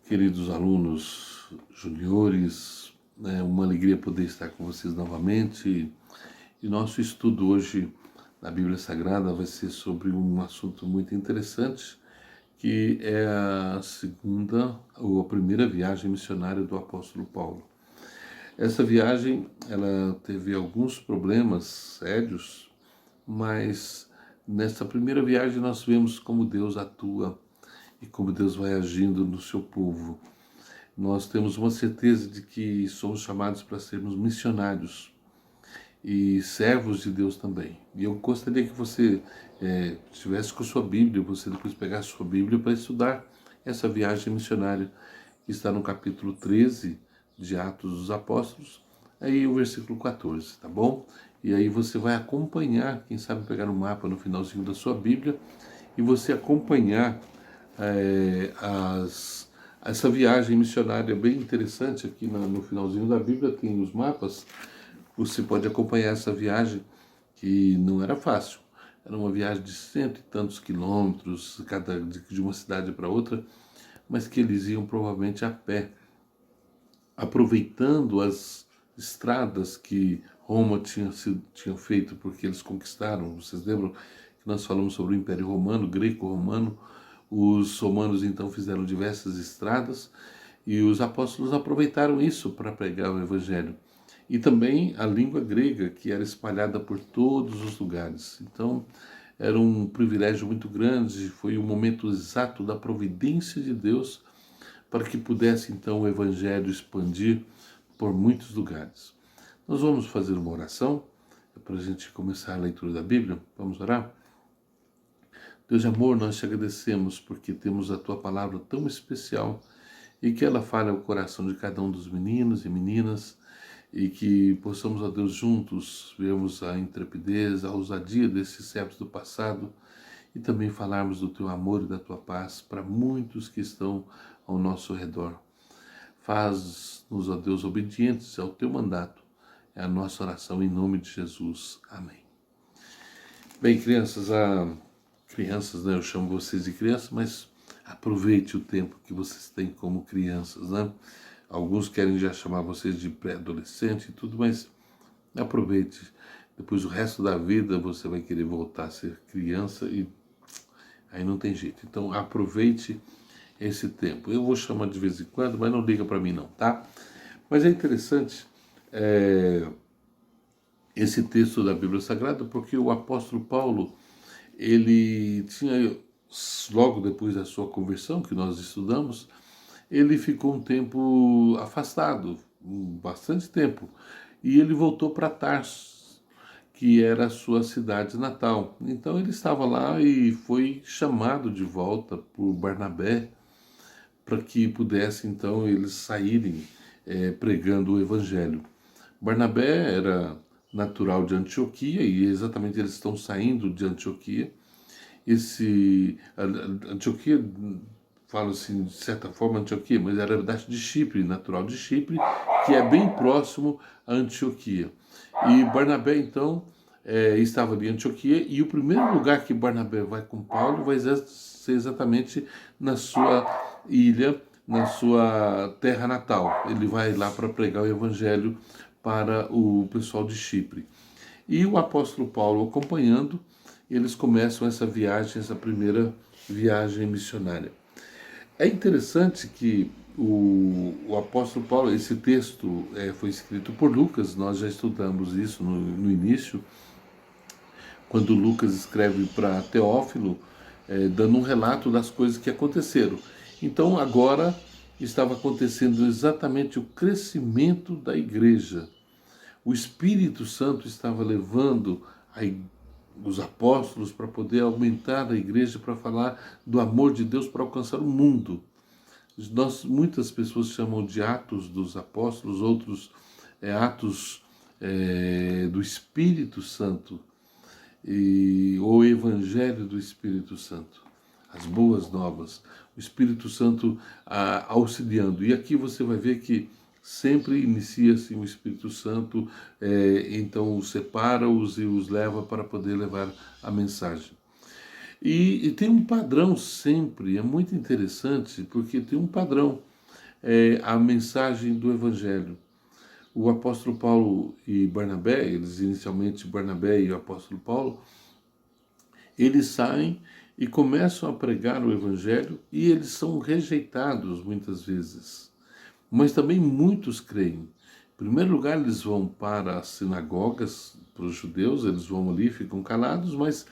Queridos alunos juniores, é uma alegria poder estar com vocês novamente. E nosso estudo hoje na Bíblia Sagrada vai ser sobre um assunto muito interessante, que é a segunda ou a primeira viagem missionária do apóstolo Paulo. Essa viagem, ela teve alguns problemas sérios, mas nessa primeira viagem nós vemos como Deus atua e como Deus vai agindo no seu povo. Nós temos uma certeza de que somos chamados para sermos missionários e servos de Deus também. E eu gostaria que você estivesse com sua Bíblia, você depois pegasse sua Bíblia para estudar essa viagem missionária, que está no capítulo 13 de Atos dos Apóstolos, aí o versículo 14, tá bom? E aí você vai acompanhar, quem sabe pegar um mapa no finalzinho da sua Bíblia, e você acompanhar essa viagem missionária bem interessante. Aqui no finalzinho da Bíblia tem os mapas. Você pode acompanhar essa viagem, que não era fácil. Era uma viagem de cento e tantos quilômetros, de uma cidade para outra, mas que eles iam provavelmente a pé, aproveitando as estradas que Roma tinha feito, porque eles conquistaram. Vocês lembram que nós falamos sobre o Império Romano, greco-romano? Os romanos então fizeram diversas estradas e os apóstolos aproveitaram isso para pregar o Evangelho. E também a língua grega, que era espalhada por todos os lugares. Então, era um privilégio muito grande, foi o momento exato da providência de Deus para que pudesse então o Evangelho expandir por muitos lugares. Nós vamos fazer uma oração para a gente começar a leitura da Bíblia. Vamos orar? Deus de amor, nós te agradecemos porque temos a tua palavra tão especial e que ela fale ao coração de cada um dos meninos e meninas, e que possamos, ó Deus, juntos vermos a intrepidez, a ousadia desses servos do passado e também falarmos do teu amor e da tua paz para muitos que estão ao nosso redor. Faz-nos, ó Deus, obedientes ao teu mandato. É a nossa oração em nome de Jesus. Amém. Bem, crianças, né? Eu chamo vocês de crianças, mas aproveite o tempo que vocês têm como crianças, né? Alguns querem já chamar vocês de pré-adolescente e tudo, mas aproveite. Depois o resto da vida você vai querer voltar a ser criança e aí não tem jeito. Então aproveite esse tempo. Eu vou chamar de vez em quando, mas não liga para mim não, tá? Mas é interessante esse texto da Bíblia Sagrada, porque o apóstolo Paulo, ele tinha, logo depois da sua conversão, que nós estudamos, ele ficou um tempo afastado, bastante tempo, e ele voltou para Tarso, que era a sua cidade natal. Então ele estava lá e foi chamado de volta por Barnabé, para que pudesse então eles saírem pregando o Evangelho. Barnabé era natural de Antioquia, e exatamente eles estão saindo de Antioquia. Antioquia, falo assim, de certa forma Antioquia, mas era de Chipre, natural de Chipre, que é bem próximo a Antioquia. E Barnabé, então, estava ali em Antioquia, e o primeiro lugar que Barnabé vai com Paulo vai ser exatamente na sua ilha, na sua terra natal. Ele vai lá para pregar o Evangelho para o pessoal de Chipre. E o apóstolo Paulo acompanhando, eles começam essa viagem, essa primeira viagem missionária. É interessante que o apóstolo Paulo, esse texto foi escrito por Lucas, nós já estudamos isso no início, quando Lucas escreve para Teófilo, dando um relato das coisas que aconteceram. Então agora estava acontecendo exatamente o crescimento da igreja. O Espírito Santo estava levando os apóstolos para poder aumentar a igreja, para falar do amor de Deus, para alcançar o mundo. Muitas pessoas chamam de Atos dos Apóstolos, outros Atos do Espírito Santo, ou Evangelho do Espírito Santo, as boas novas, o Espírito Santo auxiliando. E aqui você vai ver que sempre inicia-se o Espírito Santo, então os separa-os e os leva para poder levar a mensagem. E tem um padrão sempre, é muito interessante, porque tem um padrão. a mensagem do Evangelho. O apóstolo Paulo e Barnabé, eles inicialmente Barnabé e o apóstolo Paulo, eles saem e começam a pregar o Evangelho e eles são rejeitados muitas vezes. Mas também muitos creem. Em primeiro lugar, eles vão para as sinagogas, para os judeus, eles vão ali, ficam calados, mas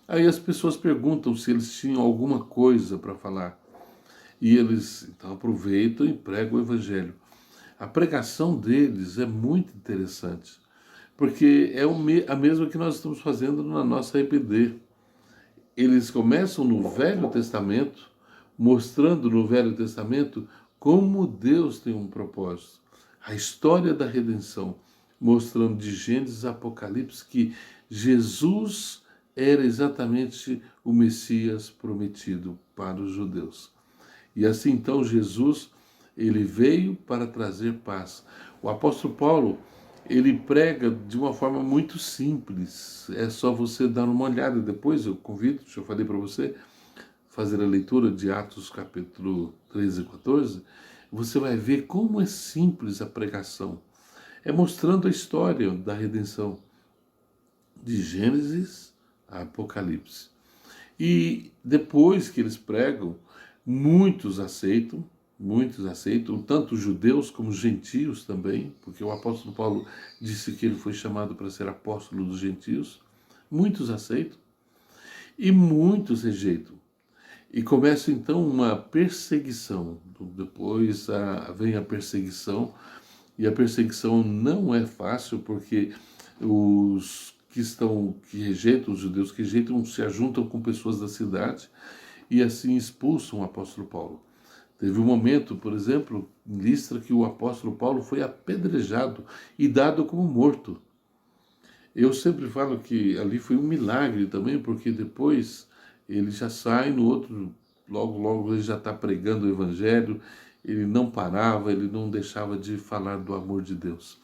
aí as pessoas perguntam se eles tinham alguma coisa para falar. E eles então aproveitam e pregam o Evangelho. A pregação deles é muito interessante, porque é a mesma que nós estamos fazendo na nossa EBD. Eles começam no Velho Testamento, mostrando no Velho Testamento como Deus tem um propósito. A história da redenção, mostrando de Gênesis a Apocalipse que Jesus era exatamente o Messias prometido para os judeus. E assim então Jesus, ele veio para trazer paz. O apóstolo Paulo, ele prega de uma forma muito simples. É só você dar uma olhada depois, eu convido, já falei para você, fazer a leitura de Atos capítulo 13 e 14, você vai ver como é simples a pregação. É mostrando a história da redenção de Gênesis a Apocalipse. E depois que eles pregam, muitos aceitam, tanto judeus como gentios também, porque o apóstolo Paulo disse que ele foi chamado para ser apóstolo dos gentios. Muitos aceitam e muitos rejeitam. E começa então uma perseguição. Depois vem a perseguição, e a perseguição não é fácil, porque os que rejeitam, os judeus que rejeitam, se ajuntam com pessoas da cidade e assim expulsam o apóstolo Paulo. Teve um momento, por exemplo, em Listra, que o apóstolo Paulo foi apedrejado e dado como morto. Eu sempre falo que ali foi um milagre também, porque depois ele já sai no outro, logo ele já está pregando o evangelho, ele não parava, ele não deixava de falar do amor de Deus.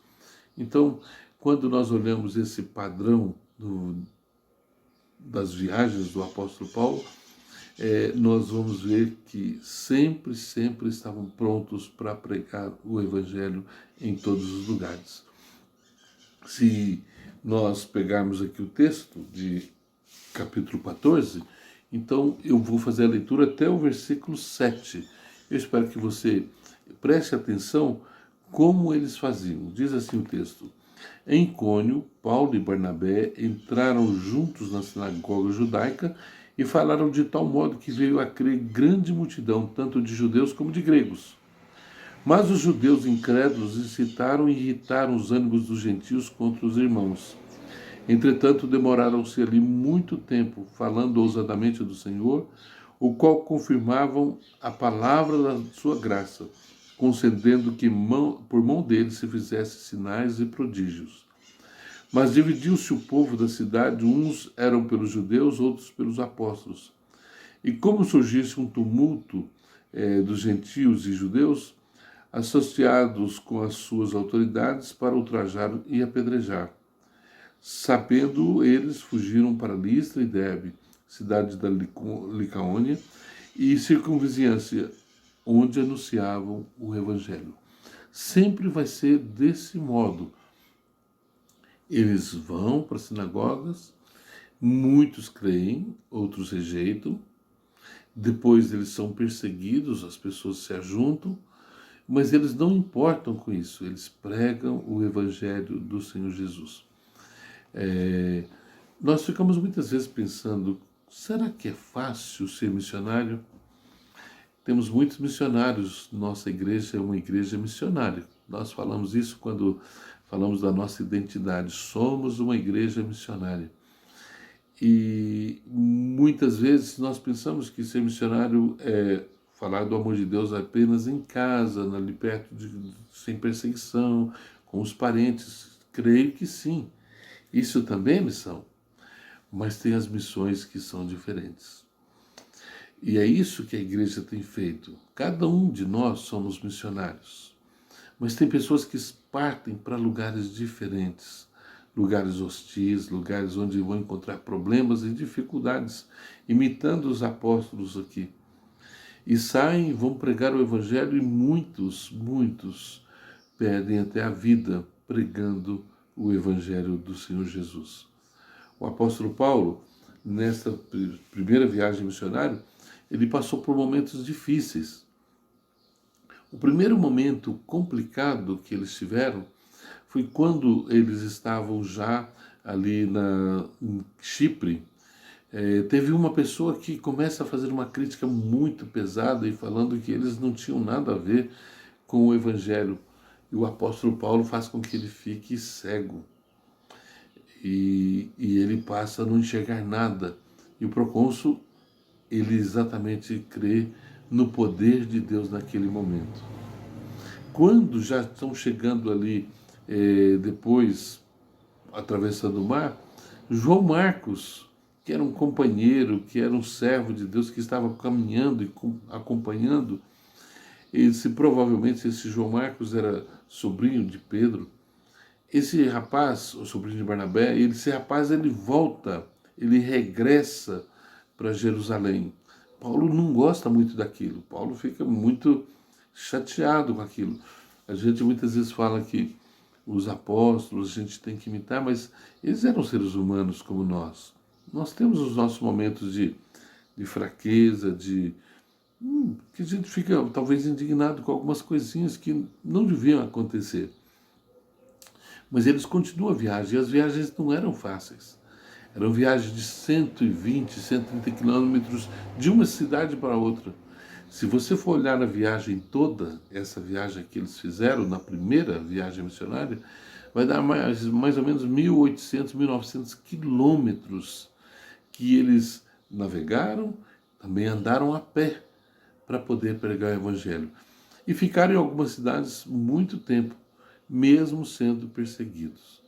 Então, quando nós olhamos esse padrão das viagens do apóstolo Paulo, nós vamos ver que sempre estavam prontos para pregar o evangelho em todos os lugares. Se nós pegarmos aqui o texto de capítulo 14, então eu vou fazer a leitura até o versículo 7. Eu espero que você preste atenção como eles faziam. Diz assim o texto: Em Icônio, Paulo e Barnabé entraram juntos na sinagoga judaica e falaram de tal modo que veio a crer grande multidão, tanto de judeus como de gregos. Mas os judeus incrédulos incitaram e irritaram os ânimos dos gentios contra os irmãos. Entretanto, demoraram-se ali muito tempo, falando ousadamente do Senhor, o qual confirmavam a palavra da sua graça, concedendo que por mão deles se fizesse sinais e prodígios. Mas dividiu-se o povo da cidade, uns eram pelos judeus, outros pelos apóstolos. E como surgisse um tumulto dos gentios e judeus, associados com as suas autoridades para ultrajar e apedrejar. Sabendo eles, fugiram para Listra e Derbe, cidade da Licaônia, e circunvizinhança, onde anunciavam o Evangelho. Sempre vai ser desse modo. Eles vão para as sinagogas, muitos creem, outros rejeitam, depois eles são perseguidos, as pessoas se ajuntam, mas eles não importam com isso, eles pregam o Evangelho do Senhor Jesus. Nós ficamos muitas vezes pensando, será que é fácil ser missionário? Temos muitos missionários, nossa igreja é uma igreja missionária. Nós falamos isso quando falamos da nossa identidade, somos uma igreja missionária. E muitas vezes nós pensamos que ser missionário é falar do amor de Deus apenas em casa, ali perto, sem perseguição, com os parentes. Creio que sim, isso também é missão, mas tem as missões que são diferentes. E é isso que a igreja tem feito. Cada um de nós somos missionários, mas tem pessoas que partem para lugares diferentes, lugares hostis, lugares onde vão encontrar problemas e dificuldades, imitando os apóstolos aqui. E saem, vão pregar o evangelho e muitos perdem até a vida pregando o evangelho do Senhor Jesus. O apóstolo Paulo, nessa primeira viagem missionária, ele passou por momentos difíceis. O primeiro momento complicado que eles tiveram foi quando eles estavam já ali em Chipre. Teve uma pessoa que começa a fazer uma crítica muito pesada e falando que eles não tinham nada a ver com o Evangelho. E o apóstolo Paulo faz com que ele fique cego. E ele passa a não enxergar nada. E o procônsul, ele exatamente crê no poder de Deus naquele momento. Quando já estão chegando ali, depois, atravessando o mar, João Marcos, que era um companheiro, que era um servo de Deus, que estava caminhando e acompanhando, provavelmente esse João Marcos era sobrinho de Pedro. Esse rapaz, o sobrinho de Barnabé, esse rapaz ele volta, ele regressa para Jerusalém. Paulo não gosta muito daquilo. Paulo fica muito chateado com aquilo. A gente muitas vezes fala que os apóstolos a gente tem que imitar, mas eles eram seres humanos como nós. Nós temos os nossos momentos de fraqueza, que a gente fica talvez indignado com algumas coisinhas que não deviam acontecer. Mas eles continuam a viagem, e as viagens não eram fáceis. Eram viagens de 120, 130 quilômetros de uma cidade para outra. Se você for olhar a viagem toda, essa viagem que eles fizeram na primeira viagem missionária, vai dar mais ou menos 1.800, 1.900 quilômetros que eles navegaram, também andaram a pé para poder pregar o evangelho. E ficaram em algumas cidades muito tempo, mesmo sendo perseguidos.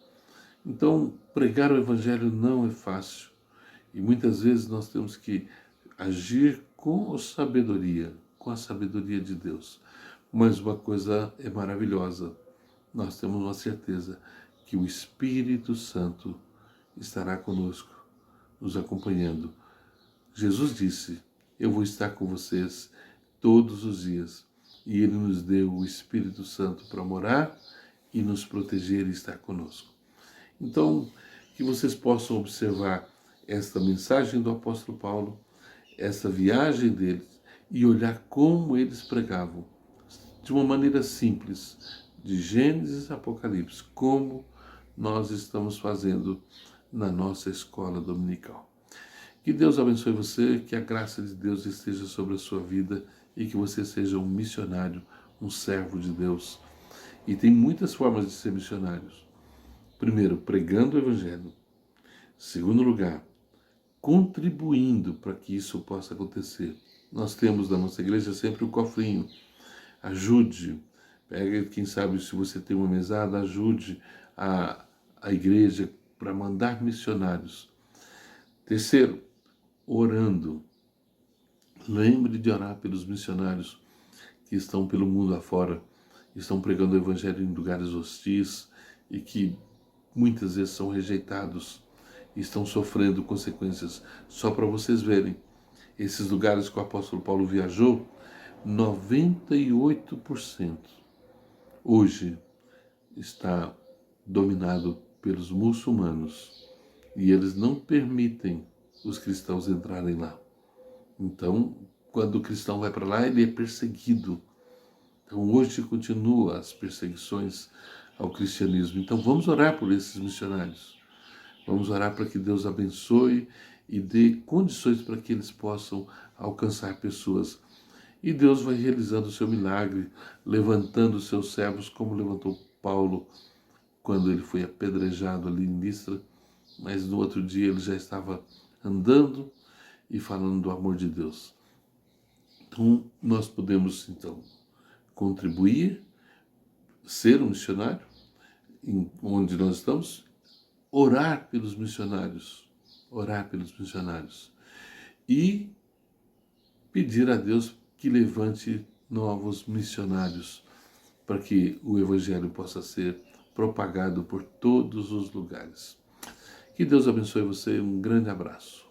Então, pregar o evangelho não é fácil. E muitas vezes nós temos que agir com sabedoria, com a sabedoria de Deus. Mas uma coisa é maravilhosa. Nós temos uma certeza que o Espírito Santo estará conosco, nos acompanhando. Jesus disse: eu vou estar com vocês todos os dias. E Ele nos deu o Espírito Santo para morar e nos proteger e estar conosco. Então, que vocês possam observar esta mensagem do apóstolo Paulo, essa viagem deles, e olhar como eles pregavam, de uma maneira simples, de Gênesis a Apocalipse, como nós estamos fazendo na nossa escola dominical. Que Deus abençoe você, que a graça de Deus esteja sobre a sua vida e que você seja um missionário, um servo de Deus. E tem muitas formas de ser missionários. Primeiro, pregando o Evangelho. Segundo lugar, contribuindo para que isso possa acontecer. Nós temos na nossa igreja sempre o cofrinho. Ajude. Pega, quem sabe, se você tem uma mesada, ajude a igreja para mandar missionários. Terceiro, orando. Lembre de orar pelos missionários que estão pelo mundo afora, estão pregando o evangelho em lugares hostis e que muitas vezes são rejeitados e estão sofrendo consequências. Só para vocês verem, esses lugares que o apóstolo Paulo viajou, 98% hoje está dominado pelos muçulmanos e eles não permitem os cristãos entrarem lá. Então, quando o cristão vai para lá, ele é perseguido. Então, hoje continua as perseguições ao cristianismo. Então, vamos orar por esses missionários. Vamos orar para que Deus abençoe e dê condições para que eles possam alcançar pessoas. E Deus vai realizando o seu milagre, levantando os seus servos, como levantou Paulo quando ele foi apedrejado ali em Listra. Mas no outro dia ele já estava andando e falando do amor de Deus. Então, nós podemos, então, contribuir, ser um missionário, onde nós estamos, orar pelos missionários e pedir a Deus que levante novos missionários para que o Evangelho possa ser propagado por todos os lugares. Que Deus abençoe você, um grande abraço.